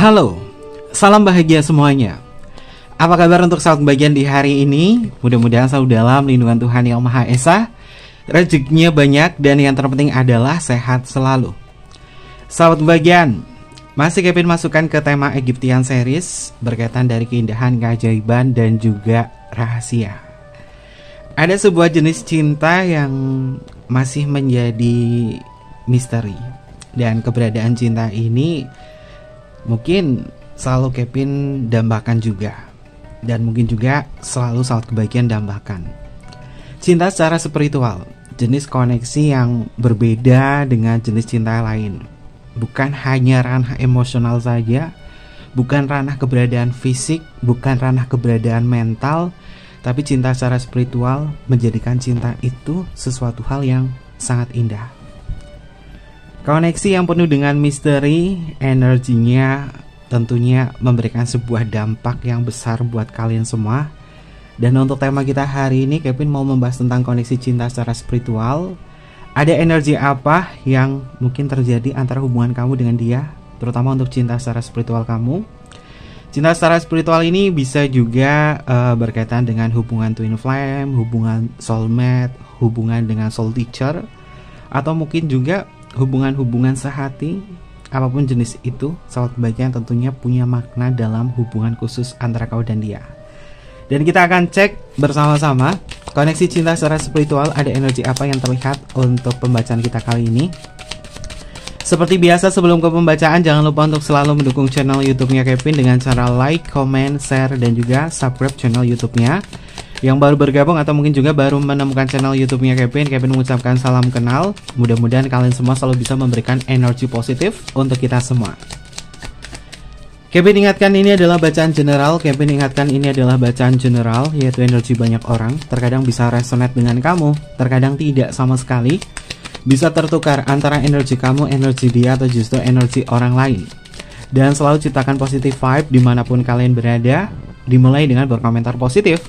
Halo, salam bahagia semuanya. Apa kabar untuk sahabat bagian di hari ini? Mudah-mudahan selalu dalam lindungan Tuhan Yang Maha Esa, rezekinya banyak, dan yang terpenting adalah sehat selalu. Sahabat bagian, masih Kevin masukkan ke tema Egyptian series berkaitan dari keindahan, keajaiban, dan juga rahasia. Ada sebuah jenis cinta yang masih menjadi misteri, dan keberadaan cinta ini mungkin selalu Kevin dambakan juga, dan mungkin juga selalu sahabat kebahagiaan dambakan. Cinta secara spiritual, jenis koneksi yang berbeda dengan jenis cinta lain. Bukan hanya ranah emosional saja, bukan ranah keberadaan fisik, bukan ranah keberadaan mental, tapi cinta secara spiritual menjadikan cinta itu sesuatu hal yang sangat indah. Koneksi yang penuh dengan misteri, energinya tentunya memberikan sebuah dampak yang besar buat kalian semua. Dan untuk tema kita hari ini, Kevin mau membahas tentang koneksi cinta secara spiritual. Ada energi apa yang mungkin terjadi antara hubungan kamu dengan dia, terutama untuk cinta secara spiritual kamu. Cinta secara spiritual ini bisa juga berkaitan dengan hubungan twin flame, hubungan soulmate, hubungan dengan soul teacher, atau mungkin juga hubungan-hubungan sehati. Apapun jenis itu, sahabat kebahagiaan tentunya punya makna dalam hubungan khusus antara kau dan dia. Dan kita akan cek bersama-sama koneksi cinta secara spiritual, ada energi apa yang terlihat untuk pembacaan kita kali ini. Seperti biasa, sebelum ke pembacaan, jangan lupa untuk selalu mendukung channel YouTube-nya Kevin dengan cara like, comment, share, dan juga subscribe channel YouTube-nya. Yang baru bergabung atau mungkin juga baru menemukan channel YouTube-nya Kevin mengucapkan salam kenal. Mudah-mudahan kalian semua selalu bisa memberikan energi positif untuk kita semua. Kevin ingatkan ini adalah bacaan general. Yaitu energi banyak orang. Terkadang bisa resonate dengan kamu, terkadang tidak sama sekali. Bisa tertukar antara energi kamu, energi dia, atau justru energi orang lain. Dan selalu ciptakan positive vibe dimanapun kalian berada. Dimulai dengan berkomentar positif.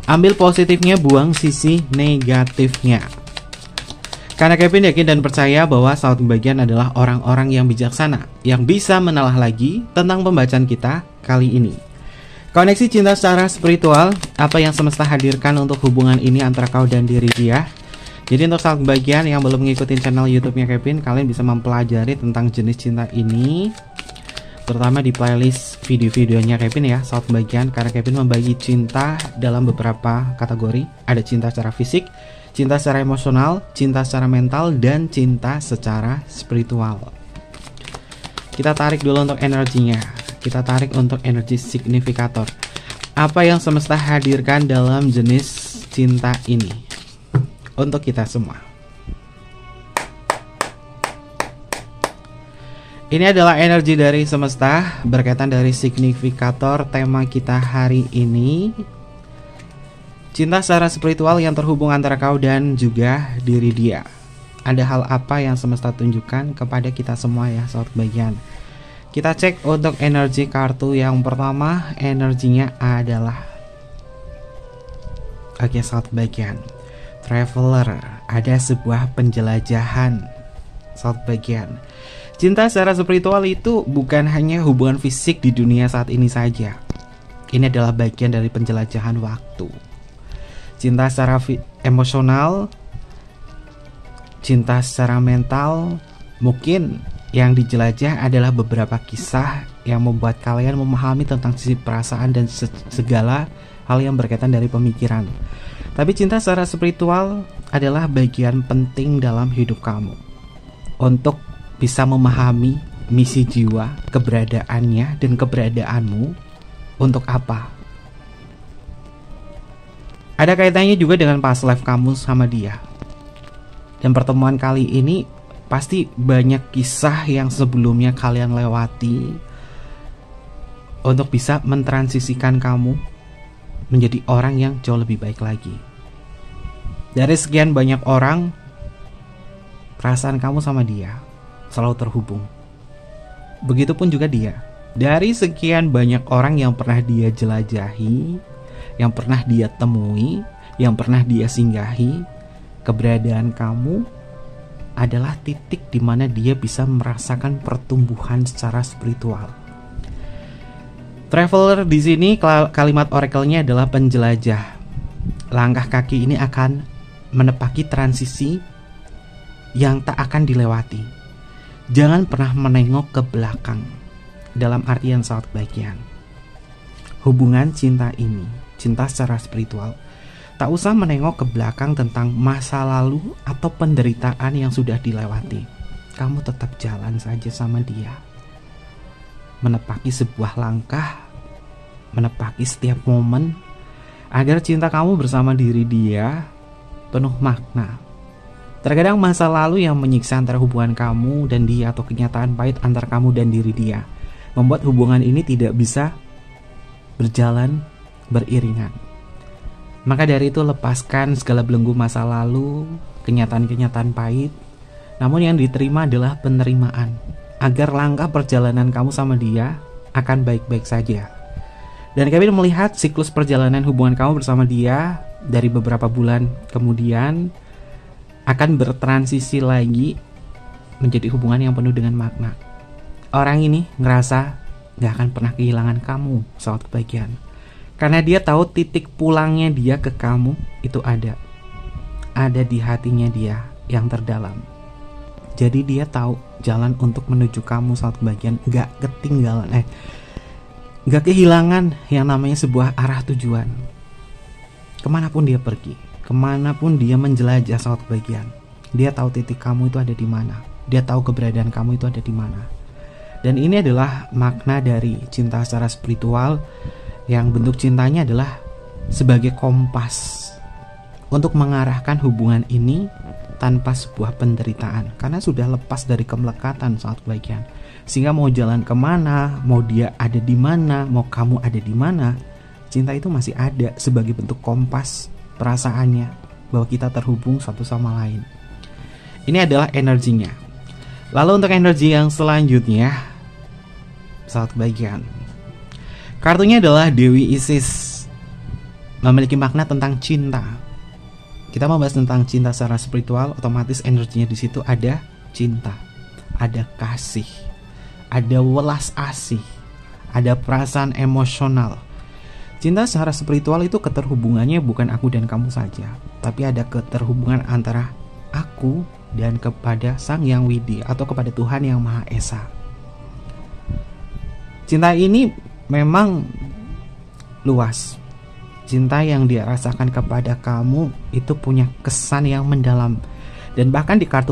Ambil positifnya, buang sisi negatifnya. Karena Kevin yakin dan percaya bahwa sahabat bagian adalah orang-orang yang bijaksana, yang bisa menalah lagi tentang pembacaan kita kali ini. Koneksi cinta secara spiritual, apa yang semesta hadirkan untuk hubungan ini antara kau dan diri dia. Jadi untuk sahabat bagian yang belum mengikuti channel YouTube-nya Kevin, kalian bisa mempelajari tentang jenis cinta ini, terutama di playlist video-videonya Kevin ya, sahabat bagian. Karena Kevin membagi cinta dalam beberapa kategori. Ada cinta secara fisik, cinta secara emosional, cinta secara mental, dan cinta secara spiritual. Kita tarik dulu untuk energinya. Kita tarik untuk energi signifikator. Apa yang semesta hadirkan dalam jenis cinta ini untuk kita semua. Ini adalah energi dari semesta berkaitan dari signifikator tema kita hari ini. Cinta secara spiritual yang terhubung antara kau dan juga diri dia. Ada hal apa yang semesta tunjukkan kepada kita semua ya, sahabat bagian. Kita cek untuk energi kartu yang pertama. Energinya adalah, oke sahabat bagian, traveler. Ada sebuah penjelajahan, sahabat bagian. Cinta secara spiritual itu bukan hanya hubungan fisik di dunia saat ini saja. Ini adalah bagian dari penjelajahan waktu. Cinta secara emosional, cinta secara mental, mungkin yang dijelajah adalah beberapa kisah yang membuat kalian memahami tentang sisi perasaan dan segala hal yang berkaitan dari pemikiran. Tapi cinta secara spiritual adalah bagian penting dalam hidup kamu untuk bisa memahami misi jiwa, keberadaannya, dan keberadaanmu untuk apa. Ada kaitannya juga dengan past life kamu sama dia. Dan pertemuan kali ini pasti banyak kisah yang sebelumnya kalian lewati untuk bisa mentransisikan kamu menjadi orang yang jauh lebih baik lagi. Dari sekian banyak orang, perasaan kamu sama dia selalu terhubung. Begitupun juga dia. Dari sekian banyak orang yang pernah dia jelajahi, yang pernah dia temui, yang pernah dia singgahi, keberadaan kamu adalah titik di mana dia bisa merasakan pertumbuhan secara spiritual. Traveler di sini kalimat oracle-nya adalah penjelajah. Langkah kaki ini akan menepaki transisi yang tak akan dilewati. Jangan pernah menengok ke belakang. Dalam artian saat bagian hubungan cinta ini, cinta secara spiritual, tak usah menengok ke belakang tentang masa lalu atau penderitaan yang sudah dilewati. Kamu tetap jalan saja sama dia, menepaki sebuah langkah, menepaki setiap momen, agar cinta kamu bersama diri dia penuh makna. Terkadang masa lalu yang menyiksa antara hubungan kamu dan dia, atau kenyataan pahit antara kamu dan diri dia, membuat hubungan ini tidak bisa berjalan beriringan. Maka dari itu, lepaskan segala belenggu masa lalu, kenyataan-kenyataan pahit. Namun yang diterima adalah penerimaan, agar langkah perjalanan kamu sama dia akan baik-baik saja. Dan kami melihat siklus perjalanan hubungan kamu bersama dia dari beberapa bulan kemudian akan bertransisi lagi menjadi hubungan yang penuh dengan makna. Orang ini ngerasa gak akan pernah kehilangan kamu saat kebahagiaan, karena dia tahu titik pulangnya dia ke kamu itu ada di hatinya dia yang terdalam. Jadi dia tahu jalan untuk menuju kamu saat kebahagiaan, gak ketinggalan, gak kehilangan yang namanya sebuah arah tujuan. Kemanapun dia pergi, kemanapun dia menjelajah saat kebahagiaan, dia tahu titik kamu itu ada di mana. Dia tahu keberadaan kamu itu ada di mana. Dan ini adalah makna dari cinta secara spiritual, yang bentuk cintanya adalah sebagai kompas untuk mengarahkan hubungan ini tanpa sebuah penderitaan, karena sudah lepas dari kemelekatan saat kebahagiaan. Sehingga mau jalan kemana, mau dia ada di mana, mau kamu ada di mana, cinta itu masih ada sebagai bentuk kompas perasaannya bahwa kita terhubung satu sama lain. Ini adalah energinya. Lalu untuk energi yang selanjutnya, saat kebahagiaan, kartunya adalah Dewi Isis, memiliki makna tentang cinta. Kita membahas tentang cinta secara spiritual, otomatis energinya di situ ada cinta, ada kasih, ada welas asih, ada perasaan emosional. Cinta secara spiritual itu keterhubungannya bukan aku dan kamu saja, tapi ada keterhubungan antara aku dan kepada Sang Yang Widi atau kepada Tuhan Yang Maha Esa. Cinta ini memang luas. Cinta yang dia rasakan kepada kamu itu punya kesan yang mendalam. Dan bahkan di kartu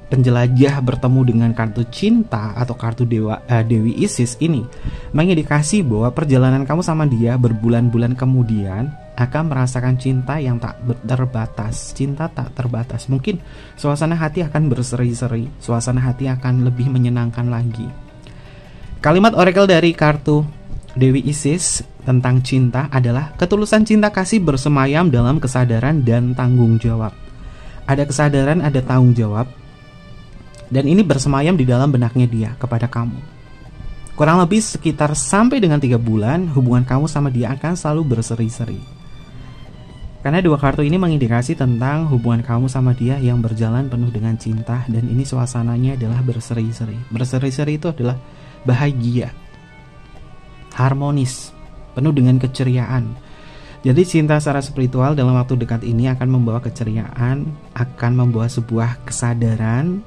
penjelajah bertemu dengan kartu cinta atau kartu Dewi Isis ini mengindikasi bahwa perjalanan kamu sama dia berbulan-bulan kemudian akan merasakan cinta yang tak terbatas. Cinta tak terbatas. Mungkin suasana hati akan berseri-seri, suasana hati akan lebih menyenangkan lagi. Kalimat oracle dari kartu Dewi Isis tentang cinta adalah ketulusan cinta kasih bersemayam dalam kesadaran dan tanggung jawab. Ada kesadaran, ada tanggung jawab, dan ini bersemayam di dalam benaknya dia kepada kamu. Kurang lebih sekitar sampai dengan 3 bulan, hubungan kamu sama dia akan selalu berseri-seri. Karena dua kartu ini mengindikasi tentang hubungan kamu sama dia yang berjalan penuh dengan cinta, dan ini suasananya adalah berseri-seri. Berseri-seri itu adalah bahagia, harmonis, penuh dengan keceriaan. Jadi cinta secara spiritual dalam waktu dekat ini akan membawa keceriaan, akan membawa sebuah kesadaran.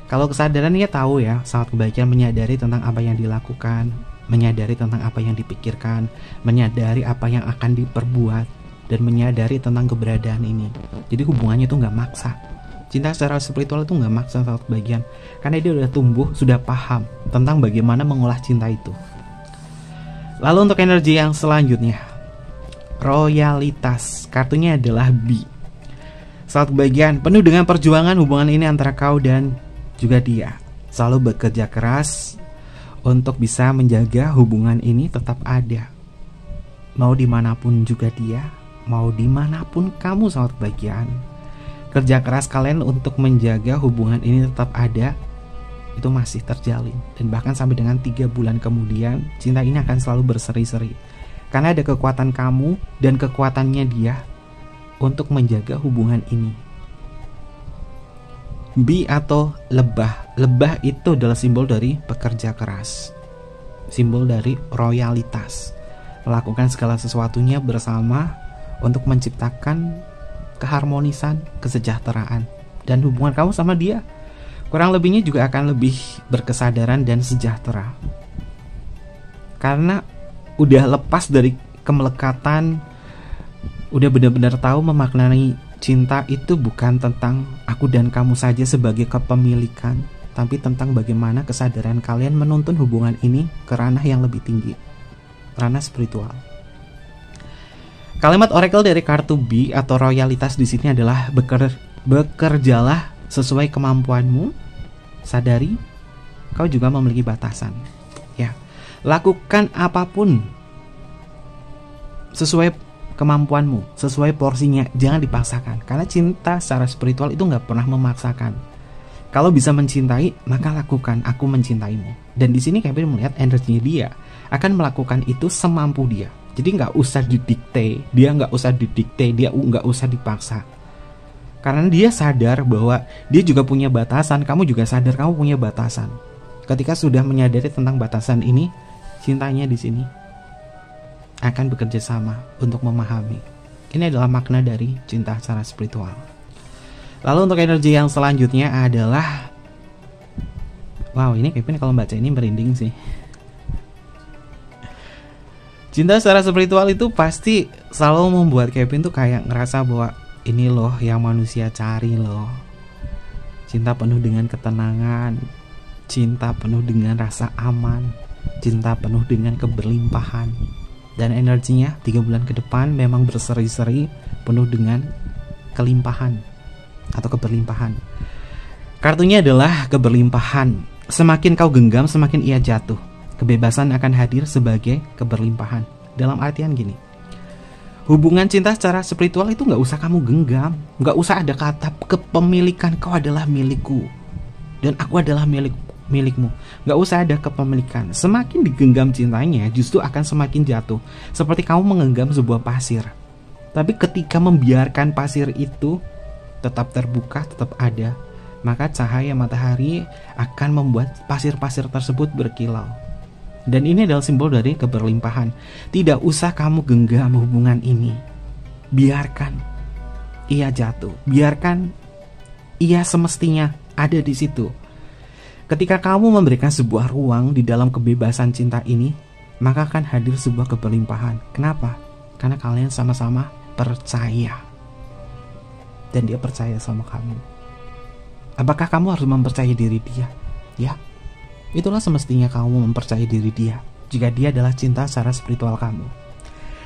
Kalau kesadaran ya tahu ya, saat kebahagiaan menyadari tentang apa yang dilakukan, menyadari tentang apa yang dipikirkan, menyadari apa yang akan diperbuat, dan menyadari tentang keberadaan ini. Jadi hubungannya itu gak maksa. Cinta secara spiritual itu gak maksa saat kebahagiaan, karena dia udah tumbuh, sudah paham tentang bagaimana mengolah cinta itu. Lalu untuk energi yang selanjutnya, royalitas. Kartunya adalah B. Saat kebahagiaan penuh dengan perjuangan hubungan ini antara kau dan juga dia. Selalu bekerja keras untuk bisa menjaga hubungan ini tetap ada. Mau dimanapun juga dia, mau dimanapun kamu saat kebahagiaan, kerja keras kalian untuk menjaga hubungan ini tetap ada, itu masih terjalin. Dan bahkan sampai dengan 3 bulan kemudian, cinta ini akan selalu berseri-seri, karena ada kekuatan kamu dan kekuatannya dia untuk menjaga hubungan ini. B atau lebah. Lebah itu adalah simbol dari pekerja keras. simbol dari royalitas. Melakukan segala sesuatunya bersama untuk menciptakan keharmonisan, kesejahteraan. Dan hubungan kamu sama dia kurang lebihnya juga akan lebih berkesadaran dan sejahtera. Karena udah lepas dari kemelekatan, udah benar-benar tahu memaknai cinta itu bukan tentang aku dan kamu saja sebagai kepemilikan, tapi tentang bagaimana kesadaran kalian menuntun hubungan ini ke ranah yang lebih tinggi, ranah spiritual. Kalimat oracle dari kartu B atau royalitas di sini adalah bekerjalah sesuai kemampuanmu, sadari kau juga memiliki batasan. Ya, lakukan apapun sesuai kemampuanmu, sesuai porsinya, jangan dipaksakan. Karena cinta secara spiritual itu nggak pernah memaksakan. Kalau bisa mencintai, maka lakukan. Aku mencintaimu. Dan di sini Kevin melihat energinya dia akan melakukan itu semampu dia. Jadi nggak usah didikte, dia nggak usah dipaksa. Karena dia sadar bahwa dia juga punya batasan, kamu juga sadar kamu punya batasan. Ketika sudah menyadari tentang batasan ini, cintanya di sini akan bekerja sama untuk memahami. Ini adalah makna dari cinta secara spiritual. Lalu untuk energi yang selanjutnya adalah, wow, ini Kevin kalau baca ini merinding sih. Cinta secara spiritual itu pasti selalu membuat Kevin tuh kayak ngerasa bahwa ini loh yang manusia cari loh. Cinta penuh dengan ketenangan, cinta penuh dengan rasa aman, cinta penuh dengan keberlimpahan. Dan energinya 3 bulan ke depan memang berseri-seri penuh dengan kelimpahan atau keberlimpahan. Kartunya adalah keberlimpahan. Semakin kau genggam, semakin ia jatuh. Kebebasan akan hadir sebagai keberlimpahan. Dalam artian gini, hubungan cinta secara spiritual itu gak usah kamu genggam, gak usah ada kata kepemilikan. Kau adalah milikku dan aku adalah milikmu. Gak usah ada kepemilikan. Semakin digenggam cintanya, justru akan semakin jatuh. Seperti kamu menggenggam sebuah pasir. Tapi ketika membiarkan pasir itu tetap terbuka, tetap ada, maka cahaya matahari akan membuat pasir-pasir tersebut berkilau. Dan ini adalah simbol dari keberlimpahan. Tidak usah kamu genggam hubungan ini. Biarkan ia jatuh. Biarkan ia semestinya ada di situ. Ketika kamu memberikan sebuah ruang di dalam kebebasan cinta ini, maka akan hadir sebuah keberlimpahan. Kenapa? Karena kalian sama-sama percaya. Dan dia percaya sama kamu. Apakah kamu harus mempercayai diri dia? Ya, itulah semestinya kamu mempercayai diri dia, jika dia adalah cinta secara spiritual kamu.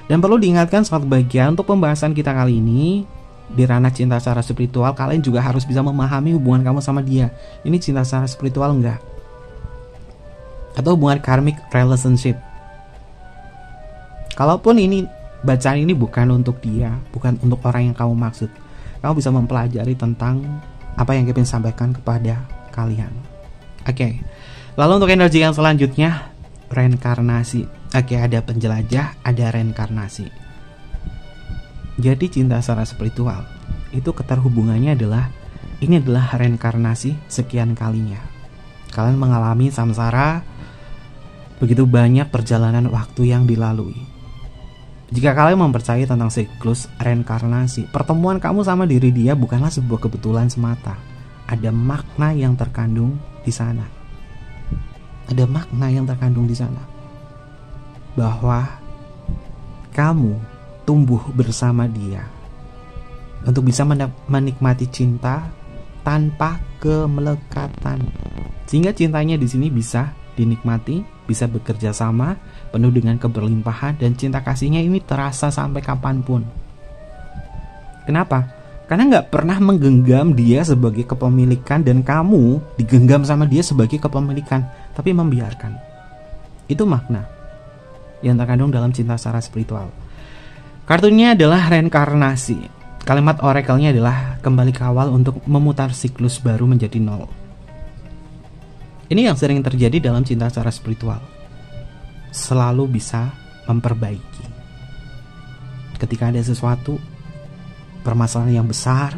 Dan perlu diingatkan suatu bagian untuk pembahasan kita kali ini, di ranah cinta secara spiritual, kalian juga harus bisa memahami hubungan kamu sama dia. Ini cinta secara spiritual enggak? Atau hubungan karmic relationship? Kalaupun ini bacaan ini bukan untuk dia, bukan untuk orang yang kamu maksud, kamu bisa mempelajari tentang apa yang Kevin sampaikan kepada kalian. Oke. Lalu untuk energi yang selanjutnya, reinkarnasi. Oke, ada penjelajah, ada reinkarnasi. Jadi cinta secara spiritual itu keterhubungannya adalah, ini adalah reinkarnasi sekian kalinya. Kalian mengalami samsara, begitu banyak perjalanan waktu yang dilalui. Jika kalian mempercayai tentang siklus reinkarnasi, pertemuan kamu sama diri dia bukanlah sebuah kebetulan semata. Ada makna yang terkandung di sana. Ada makna yang terkandung di sana. Bahwa kamu tumbuh bersama dia untuk bisa menikmati cinta tanpa kemelekatan, sehingga cintanya di sini bisa dinikmati, bisa bekerja sama, penuh dengan keberlimpahan, dan cinta kasihnya ini terasa sampai kapanpun. Kenapa? Karena nggak pernah menggenggam dia sebagai kepemilikan dan kamu digenggam sama dia sebagai kepemilikan, tapi membiarkan. Itu makna yang terkandung dalam cinta secara spiritual. Kartunya adalah reinkarnasi. Kalimat oracle-nya adalah kembali ke awal untuk memutar siklus baru menjadi nol. Ini yang sering terjadi dalam cinta secara spiritual. Selalu bisa memperbaiki. Ketika ada sesuatu, permasalahan yang besar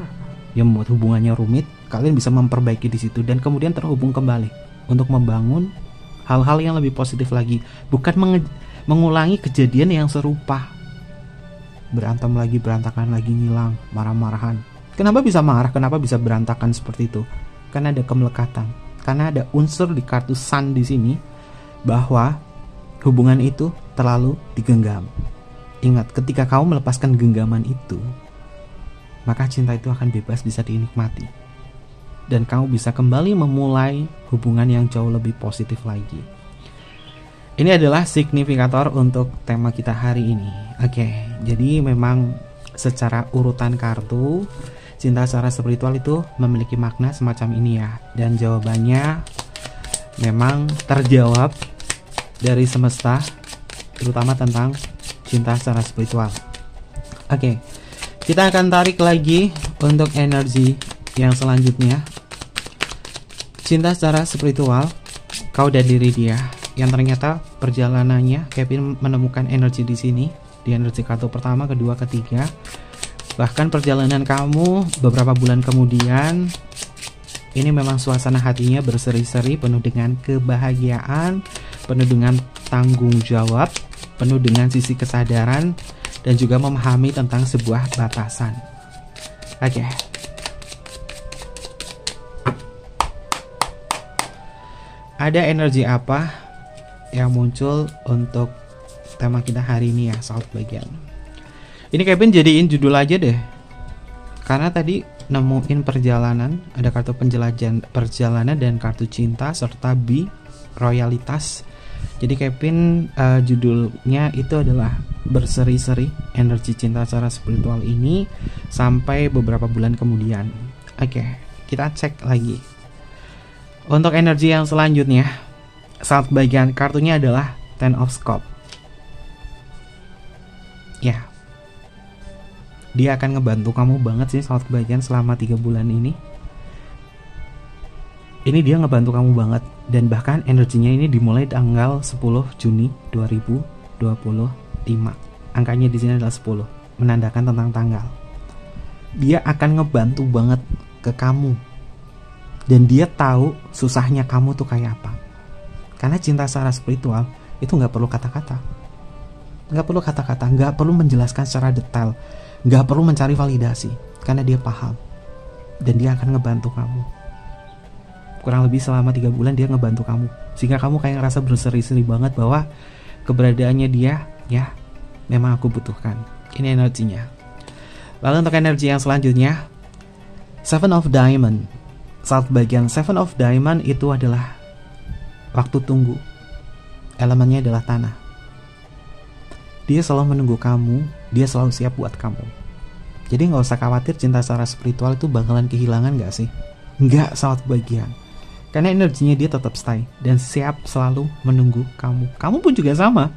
yang membuat hubungannya rumit, kalian bisa memperbaiki di situ dan kemudian terhubung kembali untuk membangun hal-hal yang lebih positif lagi, bukan mengulangi kejadian yang serupa. Berantem lagi, berantakan lagi, ngilang, marah-marahan. Kenapa bisa marah? Kenapa bisa berantakan seperti itu? Karena ada kemelekatan. Karena ada unsur di kartu Sun di sini bahwa hubungan itu terlalu digenggam. Ingat, ketika kamu melepaskan genggaman itu, maka cinta itu akan bebas, bisa dinikmati. Dan kamu bisa kembali memulai hubungan yang jauh lebih positif lagi. Ini adalah signifikator untuk tema kita hari ini. Oke, jadi memang secara urutan kartu, cinta secara spiritual itu memiliki makna semacam ini ya. Dan jawabannya memang terjawab dari semesta, terutama tentang cinta secara spiritual. Oke, kita akan tarik lagi untuk energi yang selanjutnya. Cinta secara spiritual, kau dan diri dia, yang ternyata perjalanannya Kevin menemukan energi di sini, di energi kartu pertama, kedua, ketiga. Bahkan perjalanan kamu beberapa bulan kemudian, ini memang suasana hatinya berseri-seri, penuh dengan kebahagiaan, penuh dengan tanggung jawab, penuh dengan sisi kesadaran, dan juga memahami tentang sebuah batasan. Oke. Ada energi apa yang muncul untuk tema kita hari ini ya, sahabat bagian? Ini Kevin jadiin judul aja deh, karena tadi nemuin perjalanan, ada kartu perjalanan dan kartu cinta serta royalitas. Jadi Kevin judulnya itu adalah berseri-seri energi cinta secara spiritual ini sampai beberapa bulan kemudian. Oke, kita cek lagi. Untuk energi yang selanjutnya, saat bagian kartunya adalah Ten of Cups. Ya, dia akan ngebantu kamu banget sih saat bagian selama 3 bulan ini. Ini dia ngebantu kamu banget, dan bahkan energinya ini dimulai tanggal 10 Juni 2025. Angkanya di sini adalah 10, menandakan tentang tanggal. Dia akan ngebantu banget ke kamu, dan dia tahu susahnya kamu tuh kayak apa. Karena cinta secara spiritual itu nggak perlu kata-kata, nggak perlu menjelaskan secara detail, nggak perlu mencari validasi, karena dia paham dan dia akan ngebantu kamu. Kurang lebih selama 3 bulan dia ngebantu kamu, sehingga kamu kayak ngerasa berseri-seri banget bahwa keberadaannya dia, ya memang aku butuhkan. Ini energinya. Lalu untuk energi yang selanjutnya, Seven of Diamond. Saat bagian Seven of Diamond itu adalah waktu tunggu. Elemennya adalah tanah. Dia selalu menunggu kamu, dia selalu siap buat kamu. Jadi gak usah khawatir cinta secara spiritual itu bakalan kehilangan gak sih? Enggak, saat bagian. Karena energinya dia tetap stay dan siap selalu menunggu kamu. Kamu pun juga sama,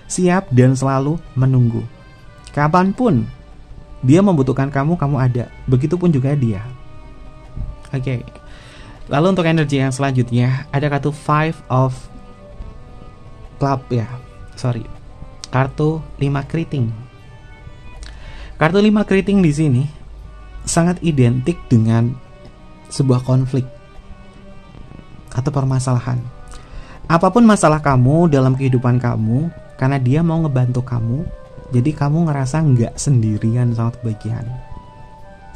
siap dan selalu menunggu. Kapanpun dia membutuhkan kamu, kamu ada. Begitupun juga dia. Oke. Lalu untuk energi yang selanjutnya ada kartu Five of Club ya. Kartu 5 keriting. Kartu 5 keriting di sini sangat identik dengan sebuah konflik atau permasalahan. Apapun masalah kamu dalam kehidupan kamu, karena dia mau ngebantu kamu, jadi kamu ngerasa nggak sendirian sama bagian.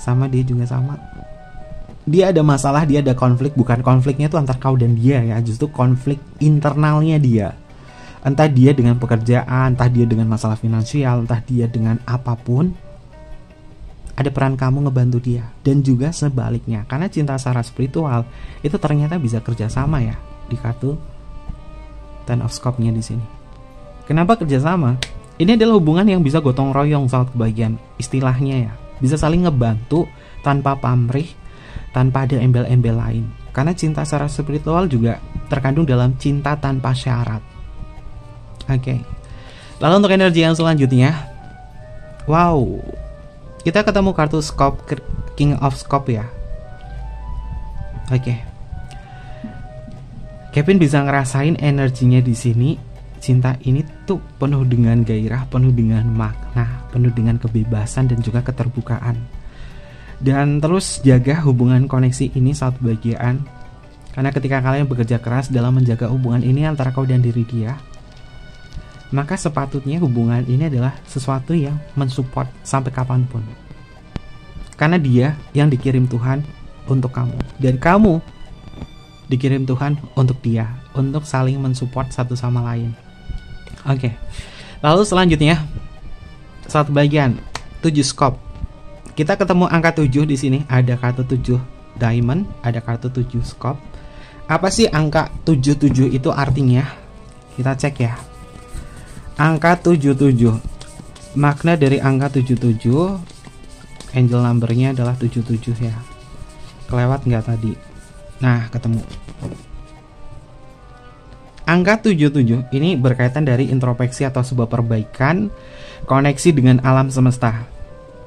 Sama dia juga sama. Dia ada masalah, dia ada konflik, bukan konfliknya itu antar kau dan dia ya, justru konflik internalnya dia. Entah dia dengan pekerjaan, entah dia dengan masalah finansial, entah dia dengan apapun, ada peran kamu ngebantu dia. Dan juga sebaliknya, karena cinta secara spiritual itu ternyata bisa kerjasama ya, di kartu Ten of Cups-nya di sini. Kenapa kerjasama? Ini adalah hubungan yang bisa gotong royong saat kebagian, istilahnya ya, bisa saling ngebantu tanpa pamrih, tanpa ada embel-embel lain. Karena cinta secara spiritual juga terkandung dalam cinta tanpa syarat. Oke. Lalu untuk energi yang selanjutnya, wow, kita ketemu kartu King of Cups ya. Oke. Kevin bisa ngerasain energinya di sini. Cinta ini tuh penuh dengan gairah, penuh dengan makna, penuh dengan kebebasan dan juga keterbukaan. Dan terus jaga hubungan koneksi ini saat bagian, Karena ketika kalian bekerja keras dalam menjaga hubungan ini antara kau dan diri dia, maka sepatutnya hubungan ini adalah sesuatu yang mensupport sampai kapanpun. Karena dia yang dikirim Tuhan untuk kamu, dan kamu dikirim Tuhan untuk dia, untuk saling mensupport satu sama lain. Oke. Lalu selanjutnya, satu bagian 7 scope. Kita ketemu angka 7 di sini, ada kartu 7 diamond, ada kartu 7 scope. Apa sih angka 77 itu artinya? Kita cek ya. Angka 77. Makna dari angka 77, angel numbernya adalah 77 ya. Kelewat nggak tadi? Nah, ketemu. Angka 77 ini berkaitan dari introspeksi atau sebuah perbaikan, koneksi dengan alam semesta.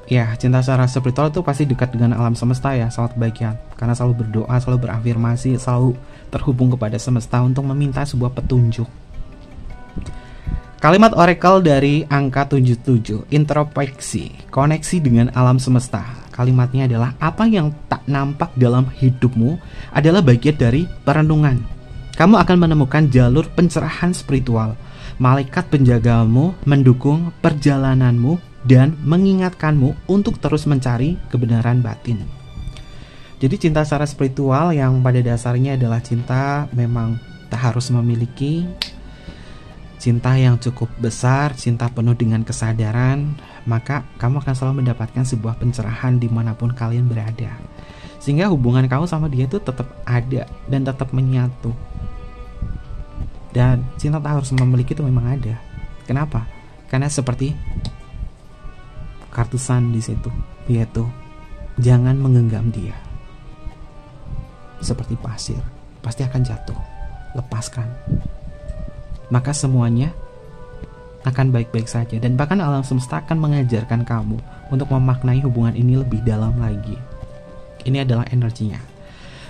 Ya, cinta secara spiritual itu pasti dekat dengan alam semesta ya, sahabat kebahagiaan. Karena selalu berdoa, selalu berafirmasi, selalu terhubung kepada semesta untuk meminta sebuah petunjuk. Kalimat oracle dari angka 77, introspeksi, koneksi dengan alam semesta. Kalimatnya adalah, apa yang tak nampak dalam hidupmu adalah bagian dari perenungan. Kamu akan menemukan jalur pencerahan spiritual. Malaikat penjagamu mendukung perjalananmu dan mengingatkanmu untuk terus mencari kebenaran batin. Jadi cinta secara spiritual yang pada dasarnya adalah cinta memang tak harus memiliki, cinta yang cukup besar, cinta penuh dengan kesadaran, maka kamu akan selalu mendapatkan sebuah pencerahan dimanapun kalian berada. Sehingga hubungan kamu sama dia itu tetap ada dan tetap menyatu. Dan cinta tak harus memiliki itu memang ada. Kenapa? Karena seperti kartu sun di situ, yaitu jangan menggenggam dia. Seperti pasir, pasti akan jatuh. Lepaskan. Maka semuanya akan baik-baik saja, dan bahkan alam semesta akan mengajarkan kamu untuk memaknai hubungan ini lebih dalam lagi. Ini adalah energinya.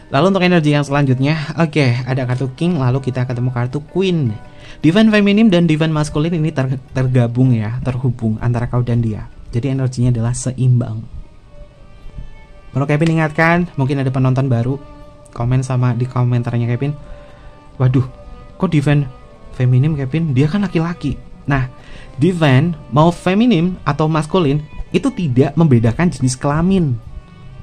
Lalu untuk energi yang selanjutnya, ada kartu King, lalu kita ketemu kartu Queen. Divine Feminine dan Divine Masculine ini tergabung ya, terhubung antara kau dan dia. Jadi energinya adalah seimbang. Perlu Kevin ingatkan, mungkin ada penonton baru, komen sama di komentarnya Kevin, waduh, kok Divine Feminine Kevin? Dia kan laki-laki. Nah, Divine mau Feminine atau Masculine itu tidak membedakan jenis kelamin.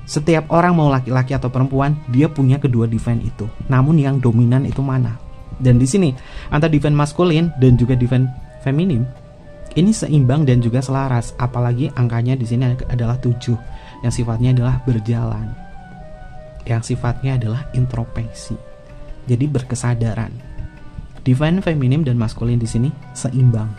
Setiap orang mau laki-laki atau perempuan, dia punya kedua divine itu. Namun yang dominan itu mana? Dan di sini antara divine masculine dan juga divine feminine ini seimbang dan juga selaras. Apalagi angkanya di sini adalah 7, yang sifatnya adalah berjalan, yang sifatnya adalah introspeksi. Jadi berkesadaran. Divine feminine dan masculine di sini seimbang.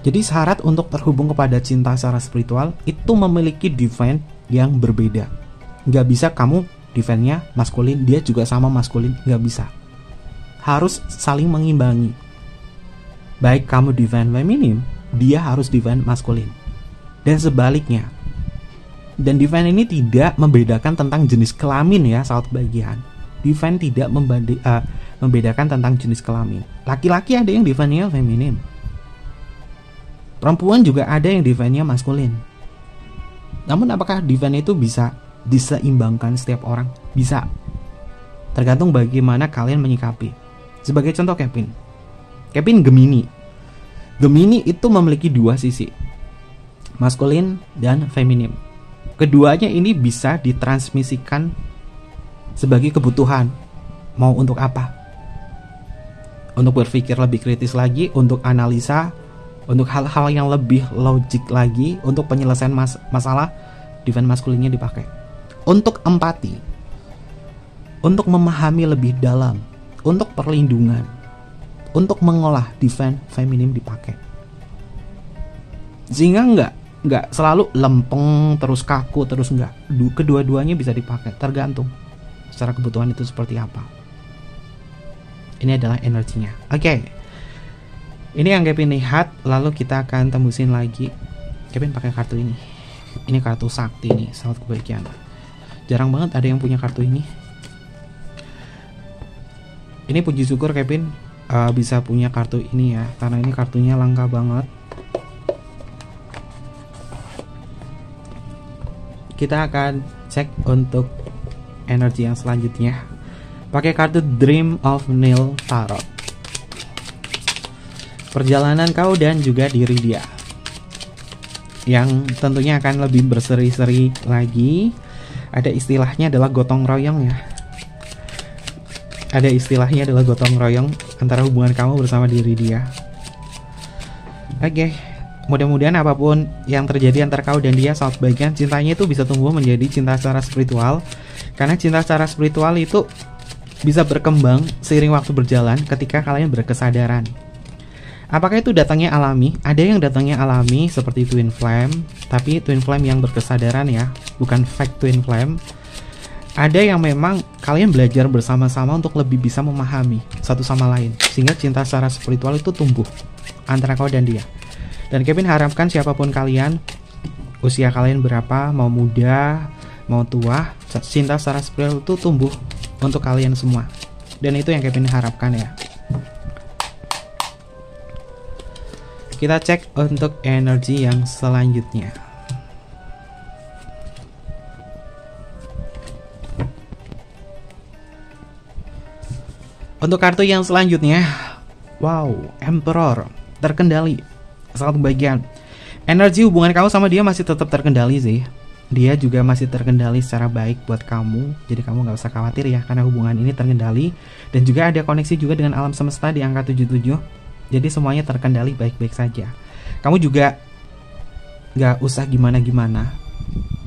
Jadi syarat untuk terhubung kepada cinta secara spiritual itu memiliki divine yang berbeda. Nggak bisa kamu divine-nya maskulin, dia juga sama maskulin, nggak bisa. Harus saling mengimbangi. Baik kamu divine feminim, dia harus divine maskulin. Dan sebaliknya. Dan divine ini tidak membedakan tentang jenis kelamin ya, sahabat kebahagiaan. Divine tidak membedakan tentang jenis kelamin. Laki-laki ada yang divine-nya feminim. Perempuan juga ada yang divine-nya maskulin. Namun apakah divine itu bisa diseimbangkan setiap orang? Bisa. Tergantung bagaimana kalian menyikapi. Sebagai contoh Kevin Gemini. Gemini itu memiliki dua sisi, maskulin dan feminim. Keduanya ini bisa ditransmisikan sebagai kebutuhan. Mau untuk apa? Untuk berpikir lebih kritis lagi, untuk analisa, untuk hal-hal yang lebih logik lagi, untuk penyelesaian masalah, divine maskulinnya dipakai. Untuk empati, untuk memahami lebih dalam, untuk perlindungan, untuk mengolah, divine feminim dipakai. Sehingga enggak selalu lempeng terus kaku terus, enggak. Kedua-duanya bisa dipakai, tergantung secara kebutuhan itu seperti apa. Ini adalah energinya. Ini yang Kevin lihat, lalu kita akan tembusin lagi. Kevin pakai kartu ini. Ini kartu sakti nih, sahabat kebahagiaan. Jarang banget ada yang punya kartu ini. Ini puji syukur Kevin bisa punya kartu ini ya, karena ini kartunya langka banget. Kita akan cek untuk energi yang selanjutnya. pakai kartu Dream of Neil Tarot. Perjalanan kau dan juga diri dia, yang tentunya akan lebih berseri-seri lagi. Ada istilahnya adalah gotong royong ya. Ada istilahnya adalah gotong royong antara hubungan kamu bersama diri dia. Oke, mudah-mudahan apapun yang terjadi antara kau dan dia, saat bagian cintanya itu bisa tumbuh menjadi cinta secara spiritual. Karena cinta secara spiritual itu bisa berkembang seiring waktu berjalan ketika kalian berkesadaran. Apakah itu datangnya alami? Ada yang datangnya alami seperti twin flame, tapi twin flame yang berkesadaran ya, bukan fake twin flame. Ada yang memang kalian belajar bersama-sama untuk lebih bisa memahami satu sama lain, sehingga cinta secara spiritual itu tumbuh antara kau dan dia. Dan Kevin harapkan siapapun kalian, usia kalian berapa, mau muda, mau tua, cinta secara spiritual itu tumbuh untuk kalian semua. Dan itu yang Kevin harapkan ya. Kita cek untuk energi yang selanjutnya. Untuk kartu yang selanjutnya, wow, Emperor, terkendali. Sangat bagian. Energi hubungan kamu sama dia masih tetap terkendali sih. Dia juga masih terkendali secara baik buat kamu. Jadi kamu gak usah khawatir ya, karena hubungan ini terkendali. Dan juga ada koneksi juga dengan alam semesta di angka 77. Jadi semuanya terkendali baik-baik saja. Kamu juga gak usah gimana-gimana,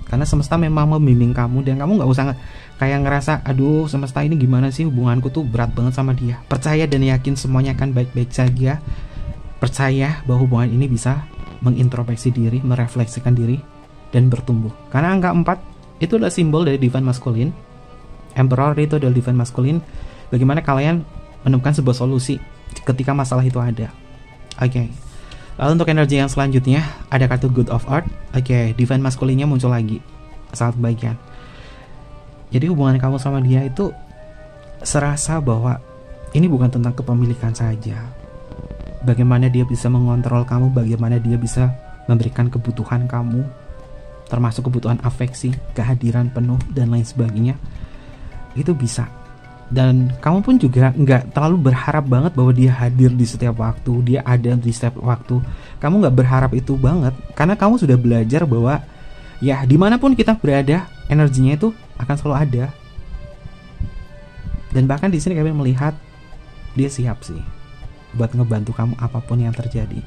karena semesta memang membimbing kamu. Dan kamu gak usah kayak ngerasa, aduh semesta ini gimana sih, hubunganku tuh berat banget sama dia. Percaya dan yakin semuanya akan baik-baik saja. Percaya bahwa hubungan ini bisa mengintrospeksi diri, merefleksikan diri, dan bertumbuh. Karena angka 4 itu adalah simbol dari divine masculine. Emperor itu adalah divine masculine. Bagaimana kalian menemukan sebuah solusi ketika masalah itu ada. Oke. Lalu untuk energi yang selanjutnya ada kartu Good of Earth. Oke, divine masculine-nya muncul lagi. Sangat bagian. Jadi hubungan kamu sama dia itu serasa bahwa ini bukan tentang kepemilikan saja. Bagaimana dia bisa mengontrol kamu, bagaimana dia bisa memberikan kebutuhan kamu, termasuk kebutuhan afeksi, kehadiran penuh, dan lain sebagainya. Itu bisa. Dan kamu pun juga nggak terlalu berharap banget bahwa dia hadir di setiap waktu, dia ada di setiap waktu. Kamu nggak berharap itu banget, karena kamu sudah belajar bahwa ya dimanapun kita berada, energinya itu akan selalu ada. Dan bahkan di sini kami melihat dia siap sih buat ngebantu kamu apapun yang terjadi.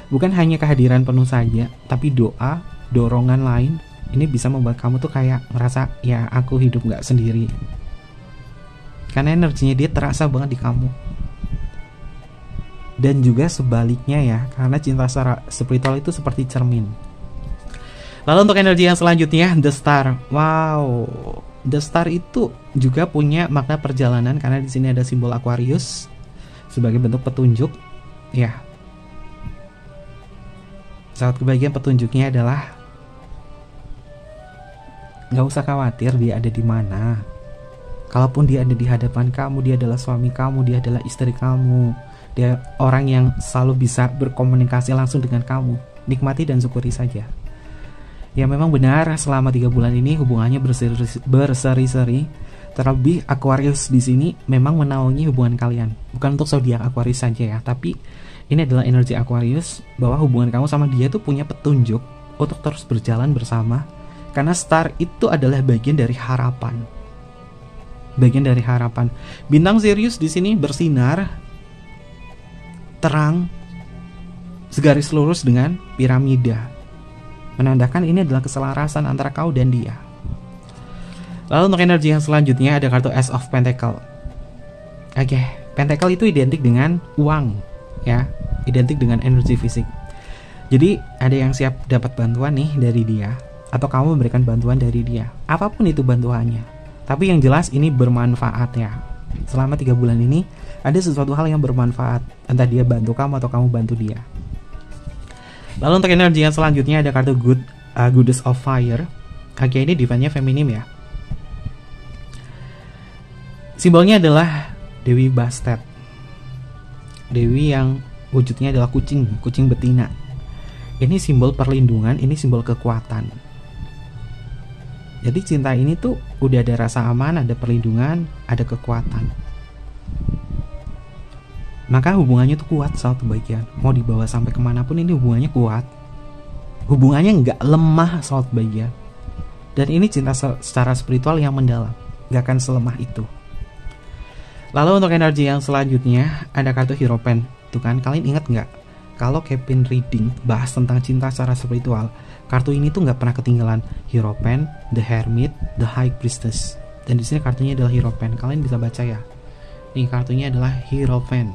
Bukan hanya kehadiran penuh saja, tapi doa, dorongan lain ini bisa membuat kamu tuh kayak merasa ya aku hidup nggak sendiri. Karena energinya dia terasa banget di kamu. Dan juga sebaliknya ya, karena cinta secara spiritual itu seperti cermin. Lalu untuk energi yang selanjutnya, The Star. Wow, The Star itu juga punya makna perjalanan, karena di sini ada simbol Aquarius sebagai bentuk petunjuk. Ya, saat kebagian petunjuknya adalah nggak usah khawatir dia ada di mana. Kalaupun dia ada di hadapan kamu, dia adalah suami kamu, dia adalah istri kamu, dia orang yang selalu bisa berkomunikasi langsung dengan kamu. Nikmati dan syukuri saja. Ya memang benar, selama 3 bulan ini hubungannya berseri-seri. Terlebih Aquarius di sini memang menaungi hubungan kalian. Bukan untuk zodiak Aquarius saja ya, tapi ini adalah energi Aquarius bahwa hubungan kamu sama dia tuh punya petunjuk untuk terus berjalan bersama. Karena star itu adalah bagian dari harapan. Bagian dari harapan. Bintang Sirius di sini bersinar terang segaris lurus dengan piramida, menandakan ini adalah keselarasan antara kau dan dia. Lalu untuk energi yang selanjutnya ada kartu Ace of Pentacle. Oke, Pentacle itu identik dengan uang ya, identik dengan energi fisik. Jadi ada yang siap dapat bantuan nih dari dia, atau kamu memberikan bantuan dari dia, apapun itu bantuannya. Tapi yang jelas ini bermanfaat ya. Selama 3 bulan ini ada sesuatu hal yang bermanfaat, entah dia bantu kamu atau kamu bantu dia. Lalu untuk energi yang selanjutnya ada kartu Goddess of Fire. Oke, ini divine-nya feminim ya. Simbolnya adalah Dewi Bastet. Dewi yang wujudnya adalah kucing betina. Ini simbol perlindungan, ini simbol kekuatan. Jadi cinta ini tuh udah ada rasa aman, ada perlindungan, ada kekuatan. Maka hubungannya tuh kuat sahabat bagian. Mau dibawa sampai kemanapun ini hubungannya kuat. Hubungannya nggak lemah sahabat bagian. Dan ini cinta secara spiritual yang mendalam, nggak akan selemah itu. Lalu untuk energi yang selanjutnya ada kartu Hierophant. Tuh kan, kalian ingat nggak? Kalau Kevin reading bahas tentang cinta secara spiritual, kartu ini tuh nggak pernah ketinggalan. Hierophant, The Hermit, The High Priestess. Dan di sini kartunya adalah Hierophant. Kalian bisa baca ya. Nih kartunya adalah Hierophant.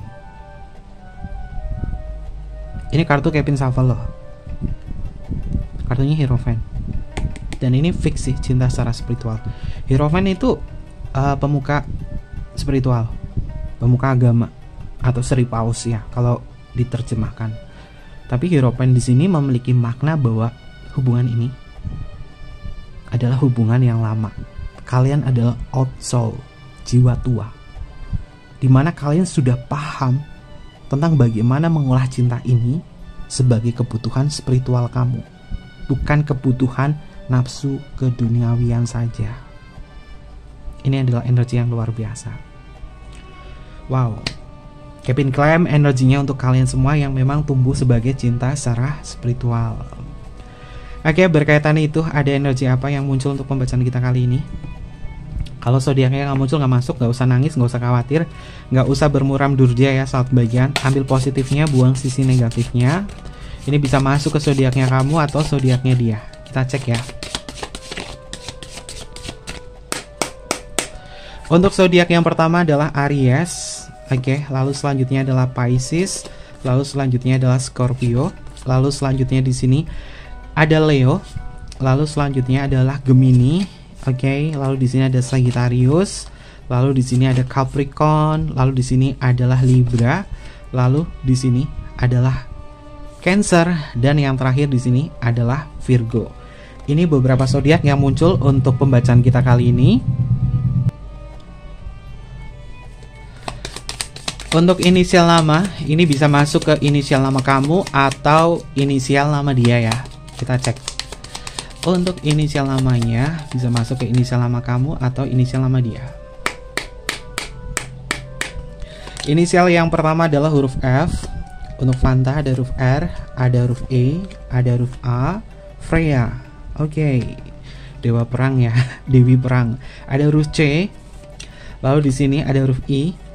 Ini kartu Kevin Saveloh. Kartunya Hierophant. Dan ini fix sih cinta secara spiritual. Hierophant itu pemuka spiritual, pemuka agama atau Sri Paus ya kalau diterjemahkan. Tapi Hierophant di sini memiliki makna bahwa hubungan ini adalah hubungan yang lama. Kalian adalah old soul, jiwa tua, dimana kalian sudah paham tentang bagaimana mengolah cinta ini sebagai kebutuhan spiritual kamu, bukan kebutuhan nafsu keduniawian saja. Ini adalah energi yang luar biasa. Wow, Kevin klaim energinya untuk kalian semua yang memang tumbuh sebagai cinta secara spiritual. Oke, berkaitan itu ada energi apa yang muncul untuk pembacaan kita kali ini? Kalau zodiaknya nggak muncul, nggak masuk, nggak usah nangis, nggak usah khawatir, nggak usah bermuram durja ya saat bagian. Ambil positifnya, buang sisi negatifnya. Ini bisa masuk ke zodiaknya kamu atau zodiaknya dia. Kita cek ya. Untuk zodiak yang pertama adalah Aries. Oke, lalu selanjutnya adalah Pisces, lalu selanjutnya adalah Scorpio, lalu selanjutnya di sini ada Leo, lalu selanjutnya adalah Gemini. Oke, lalu di sini ada Sagittarius, lalu di sini ada Capricorn, lalu di sini adalah Libra, lalu di sini adalah Cancer, dan yang terakhir di sini adalah Virgo. Ini beberapa zodiak yang muncul untuk pembacaan kita kali ini. Untuk inisial nama, ini bisa masuk ke inisial nama kamu atau inisial nama dia ya. Kita cek. Untuk inisial namanya bisa masuk ke inisial nama kamu atau inisial nama dia. Inisial yang pertama adalah huruf F. Untuk Fanta ada huruf R, ada huruf E, ada huruf A, Freya. Oke. Dewa perang ya, Dewi perang. Ada huruf C. Lalu di sini ada huruf I,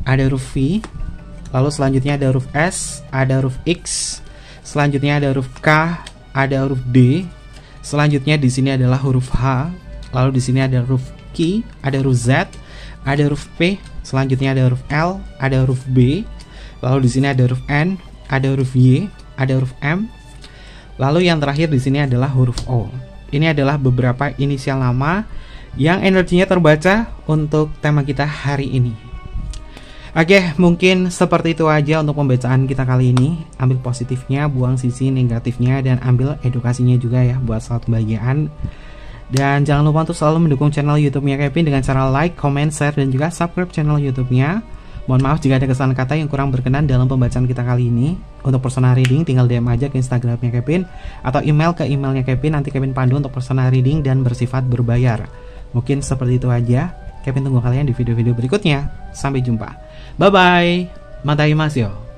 ada huruf V, lalu selanjutnya ada huruf S, ada huruf X, selanjutnya ada huruf K, ada huruf D, selanjutnya di sini adalah huruf H, lalu di sini ada huruf Q, ada huruf Z, ada huruf P, selanjutnya ada huruf L, ada huruf B, lalu di sini ada huruf N, ada huruf Y, ada huruf M, lalu yang terakhir di sini adalah huruf O. Ini adalah beberapa inisial nama yang energinya terbaca untuk tema kita hari ini. Oke, mungkin seperti itu aja untuk pembacaan kita kali ini. Ambil positifnya, buang sisi negatifnya, dan ambil edukasinya juga ya buat saat kebahagiaan. Dan jangan lupa untuk selalu mendukung channel YouTube-nya Kevin dengan cara like, comment, share, dan juga subscribe channel YouTube-nya. Mohon maaf jika ada kesalahan kata yang kurang berkenan dalam pembacaan kita kali ini. Untuk personal reading tinggal DM aja ke Instagramnya Kevin atau email ke emailnya Kevin. Nanti Kevin pandu untuk personal reading dan bersifat berbayar. Mungkin seperti itu aja. Kevin tunggu kalian di video-video berikutnya. Sampai jumpa. Bye-bye. Matai mas yo.